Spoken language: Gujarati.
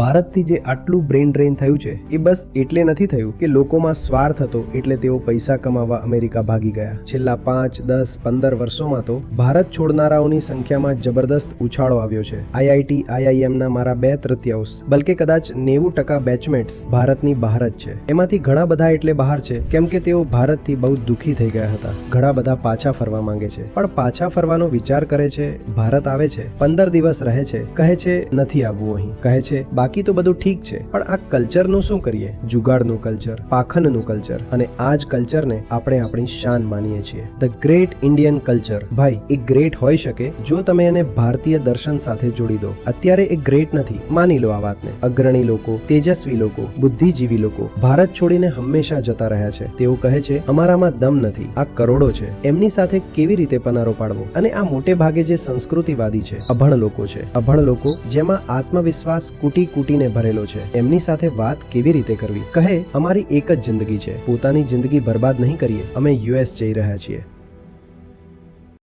ભારતથી જે આટલું બ્રેન ડ્રેન થયું છે એ બસ એટલે નથી થયું કે લોકોમાં સ્વાર્થ હતો એટલે તેઓ પૈસા કમાવા અમેરિકા ભાગી ગયા. છેલ્લા 5, 10, 15 વર્ષોમાં તો ભારત છોડનારાઓની સંખ્યામાં જબરદસ્ત ઉછાળો આવ્યો છે. IIT, IIM ના મારા 2/3 બલકે કદાચ 90% બેચમેટ્સ ભારતની બહાર જ છે. એમાંથી ઘણા બધા એટલે બહાર છે કેમ કે તેઓ ભારતથી બહુ દુઃખી થઈ ગયા હતા. ઘણા બધા પાછા ફરવા માંગે છે, પણ પાછા ફરવાનો વિચાર કરે છે, ભારત આવે છે, 15 દિવસ રહે છે, કહે છે નથી આવવું અહીં, કહે છે બાકી તો બધું ઠીક છે, પણ આ કલ્ચરનું શું કરીએ? જુગાડનું કલ્ચર, પાખંડનું કલ્ચર, અને આ જ કલ્ચરને આપણે આપણી શાન માનીએ છીએ. The great Indian culture. ભાઈ, એ ગ્રેટ હોઈ શકે જો તમે એને ભારતીય દર્શન સાથે જોડી દો. અત્યારે એ ગ્રેટ નથી, માની લો આ વાતને. અગ્રણી લોકો, તેજસ્વી લોકો, બુદ્ધિજીવી લોકો ભારત છોડીને હંમેશા જતા રહ્યા છે. તેઓ કહે છે અમારામાં દમ નથી, આ કરોડો છે, એમની સાથે કેવી રીતે પનારો પાડવો? અને આ મોટે ભાગે જે સંસ્કૃતિવાદી છે, અભણ લોકો છે. અભણ લોકો જેમાં આત્મવિશ્વાસ કૂટીને ભરેલો છે, એમની સાથે વાત કેવી રીતે કરવી? કહે અમારી એક જ જિંદગી છે, પોતાની જિંદગી બરબાદ નહીં કરીએ, અમે US જઈ રહ્યા છીએ.